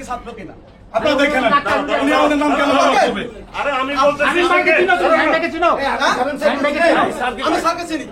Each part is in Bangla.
ছাত্র কিনা আপনারা দেখেন উনি আমাদের নাম কেন করবে? আরে আমি বলতেছি আমি স্যারকে চিনি।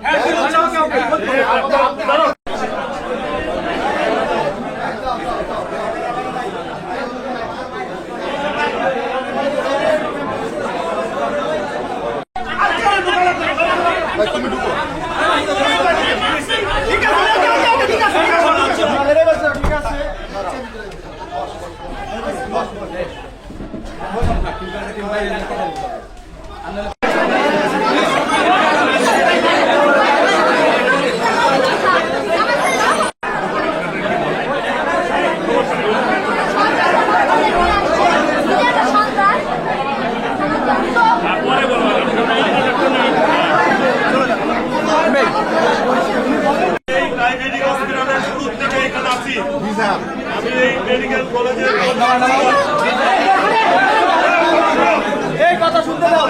আমি এই মেডিকেল কলেজের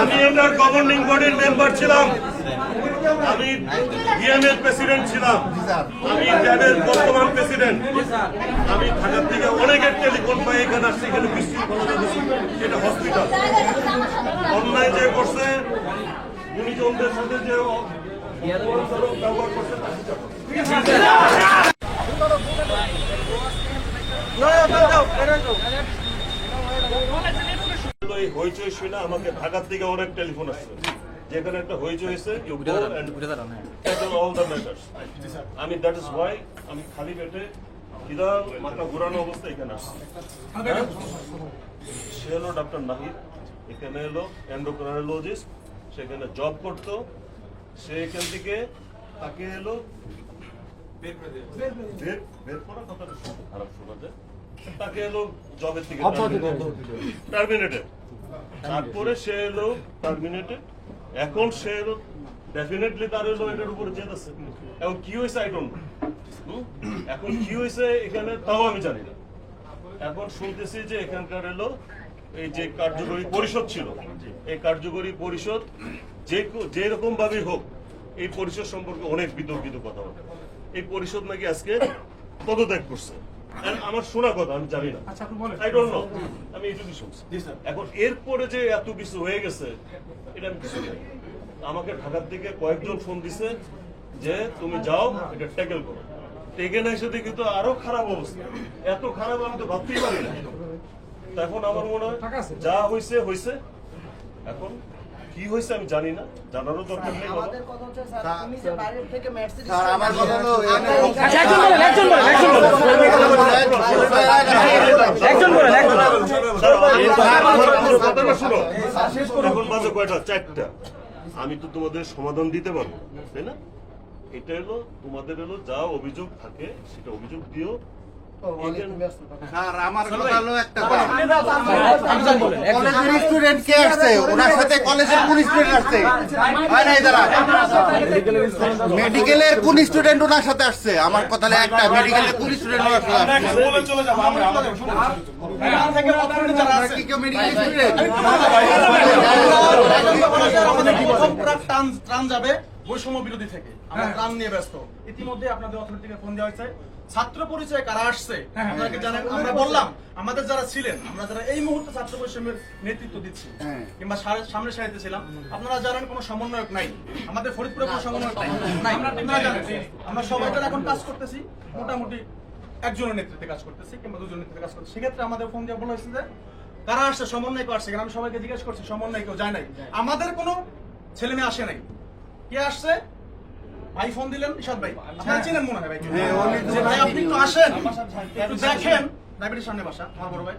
আমি এটার গভর্নিং বডির মেম্বার ছিলাম, আমি ডিএমএর প্রেসিডেন্ট ছিলাম, আমি ট্যাবের বর্তমান প্রেসিডেন্ট। আমি ঢাকার থেকে অনেকের টেলিফোন পাই, এখানে আসছি, এখানে এটা হসপিটাল। অন্যায় যে করছে গুণীজনদের সাথে যে ব্যবহার করছে হইচই শুনে আমাকে ঢাকার থেকে অনেক টেলিফোন আসছে, যেখানে একটা হইচই হয়েছে। আমি দ্যাট ইজ ওয়াই আমি খালি পেটে বিধান মাথা ঘুরানো অবস্থা এখানে আসছি। সে হলো ডক্টর নাহিদ, এখানে এলো এন্ডোক্রাইনোলজিস্ট, সেখানে জব করতো। সে এখান থেকে তাকে এলো বের করা, কথাটা খারাপ শোনা যায়, তাকে এলো জবের থেকে টার্মিনেটেড। তারপরে সে এলো টার্মিনেটেড, এখন সে এলো ডেফিনেটলি তার এলো এটার উপরে জেদ আছে। এখন কি হয়েছে আই ডোন্ট নো, এখন কি হয়েছে এখানে তাও আমি জানি না। এখন শুনতেছি যে এখানকার এলো এই যে কার্যকরী পরিষদ ছিল, এই কার্যকরী পরিষদ যে রকম ভাবে হোক এই পরিষদ সম্পর্কে অনেক বিতর্কিত কথা বলে। এই পরিষদ নাকি আজকে পদত্যাগ করছে, আমার শোনা কথা, আমি জানি না, আই ডোন্ট নো, আমি এইটুকু শুনছি। এখন এরপরে যে এত কিছু হয়ে গেছে এটা আমি কিছু জানি। আমাকে ঢাকার থেকে কয়েকজন ফোন দিছে যে তুমি যাও এটা ট্যাকেল করো। টেকে না এসে দেখি তো আরো খারাপ অবস্থা, এত খারাপ আমি তো ভাবতেই পারি না। এখন আমার মনে হয় যা হয়েছে হয়েছে, এখন কি হয়েছে আমি জানি না, জানারও দরকার নেই। আমাদের কথা হচ্ছে স্যার, তুমি যে বাইরে থেকে মেসেজ স্যার আমার কথা হলো এখন বাজে কয়টা? 4টা। আমি তো তোমাদের সমাধান দিতে পারবো, তাই না? এটা এলো তোমাদের এলো যা অভিযোগ থাকে সেটা অভিযোগ দিও। স্যার আমার কথা হলো একটা কথা, কলেজের স্টুডেন্ট কে আসছে ওনার সাথে? কলেজের কোন স্টুডেন্ট আসছে? হয় নাই দাঁড়া, মেডিকেলের কোন স্টুডেন্ট ওনার সাথে আসছে? আমার কথা হলো একটা, মেডিকেলের কোন স্টুডেন্ট ওনার সাথে আসছে? চলে যাবো আমরা এখান থেকে অথরিটি যারা আছে কি কেউ মেডিকেল স্টুডেন্ট? আমাদের প্রথম ট্রান যাবে বৈষম্য বিরোধী থেকে, আমরা ট্রান নিয়ে ব্যস্ত। ইতিমধ্যে আপনাদের অথরিটি থেকে ফোন দেওয়া হয়েছে, ছাত্র পরিচয় কারা আসছে আপনাকে জানেন। আমরা বললাম আমাদের যারা ছিলেন, আমরা যারা এই মুহূর্তে ছাত্র পরিষদের নেতৃত্ব দিচ্ছি কিংবা সামনে সারিতে ছিলাম, আপনারা জানেন কোনো সমন্বয়ক নাই আমাদের ফরিদপুরে, কোনো সমন্বয়ক নাই। আপনারা জানেন আমরা সবাই যারা এখন কাজ করতেছি মোটামুটি একজনের নেতৃত্বে কাজ করতেছি কিংবা দুজনের নেতৃত্বে কাজ করতেছি। সেক্ষেত্রে আমাদের ফোন দিয়ে বলা হয়েছে যে কারা আসছে, সমন্বয় আসছে। আমি সবাইকে জিজ্ঞেস করছি, সমন্বয় কেউ যায় নাই, আমাদের কোনো ছেলে মেয়ে আসে নাই। কে আসছে? ভাই ফোন দিলেন, ইশাদ ভাই, আপনারা চিনেন মনে হয় ভাই, ভাই আপনি একটু আসেন, একটু দেখেন, ডায়াবেটিস সামনে বাসা আমার বড় ভাই,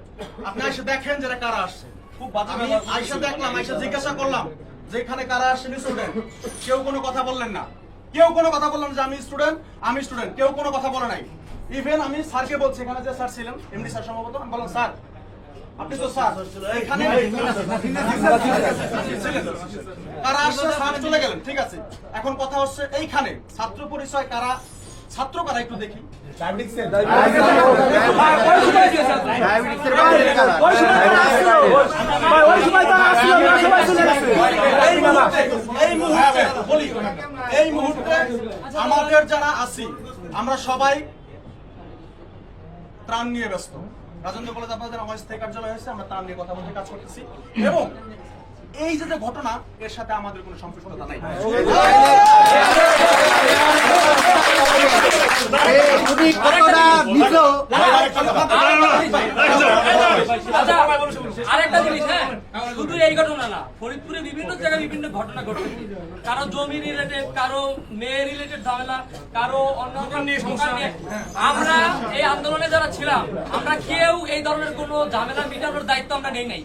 আপনি এসে দেখেন যারা কারা আসছে। খুব বাজে, আমি আয়সা দেখলাম, আয়সা জিজ্ঞাসা করলাম যে এখানে কারা আসছেন স্টুডেন্ট, কেউ কোনো কথা বললেন না, কেউ কোনো কথা বললেন যে আমি স্টুডেন্ট, কেউ কোনো কথা বলে নাই। ইভেন আমি স্যারকে বলছি, এখানে যে স্যার ছিলেন এমডি স্যার সম্ভবত, আমি বললাম স্যার আপনি তো স্যার এখানে কারা আসছে, স্যার চলে গেলেন, ঠিক আছে। এখন কথা হচ্ছে এইখানে ছাত্র পরিচয় কারা, ছাত্র কারা একটু দেখি। এই মুহূর্তে আমাদের যারা আছি আমরা সবাই ত্রাণ নিয়ে ব্যস্ত, রাজেন্দ্র কলেজ আপনাদের আমার স্থায়ী কার্যালয় হয়েছে, আমরা তার নিয়ে কথা বলতে কাজ করতেছি এবং এই যে ঘটনা এর সাথে আমাদের কোনো সম্পৃক্ততা নাই। আরেকটা জিনিস, হ্যাঁ, শুধু এই ঘটনা না, ফরিদপুরে বিভিন্ন জায়গায় বিভিন্ন ঘটনা ঘটছে। কারো জমি রিলেটেড, কারো মেয়ে রিলেটেড ঝামেলা, কারো অন্য সমস্যা নিয়ে। আমরা এই আন্দোলনে যারা ছিলাম, আমরা কেউ এই ধরনের কোনো ঝামেলা মিটানোর দায়িত্ব আমরা নেই নাই।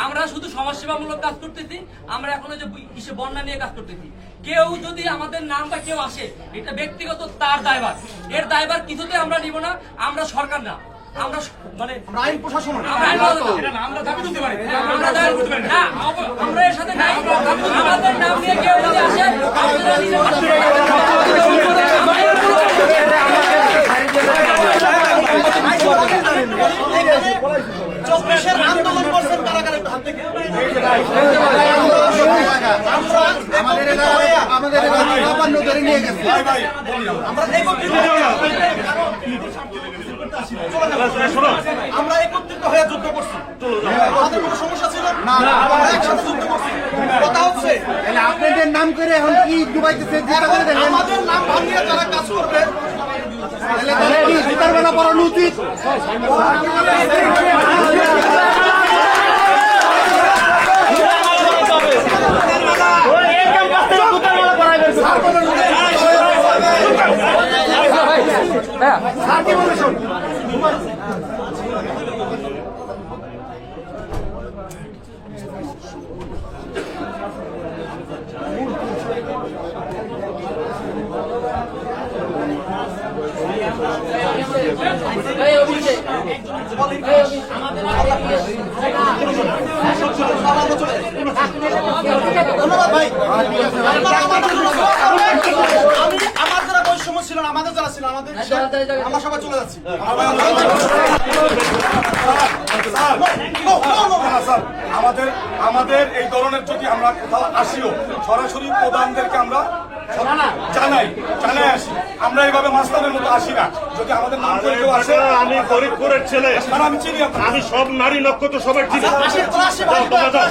আমরা শুধু সমাজসেবামূলক কাজ করতেছি। আমরা এখন যে ইসে বন্যা নিয়ে কাজ করতেছি। কেউ যদি আমাদের নাম বা কেউ আসে, এটা ব্যক্তিগত তার দায়ভার, এর দায়ভার কিছুতে আমরা নিব না। আমরা সরকার না, আমরা মানে আইন প্রশাসন আমরা দাবি তুলতে পারি, না আমরা এর সাথে নাই। আমাদের নাম নিয়ে কেউ যদি আসে, আপনারা চব্বিশের আন্দোলন করছেন কারাগারের হাত থেকে। আমাদের ধরে নিয়ে গেছে। আমরা একত্রিত হয়ে যুদ্ধ করছি, আমাদের কোনো সমস্যা ছিল না, আমরা একসাথে যুদ্ধ করছি। কথা হচ্ছে আপনাদের নাম করে এখন কি ডুবাইতেছে? আমাদের নাম ভাঙিয়ে যারা কাজ করবে কি জুতার বেলা পড়ানো উচিত? ধন্যবাদ ভাই। আমার যারা বৈষম্য ছিল না, আমাদের যারা ছিল, আমাদের আমরা সবাই চলে যাচ্ছি। আমাদের এই ধরনের যদি আমরা কোথাও আসিও, সরাসরি প্রধানদেরকে আমরা জানাই আসি। আমরা এইভাবে মাস্তানের মতো আসি না। যদি আমাদের নাম করে কেউ আসে, আমি ফরিদপুরের ছেলে, আমি চিনি আপনাকে। আমি সব নারী নক্ষত্র সবাই চিনি। আসি, আসি ভাই। তোমরা যাও।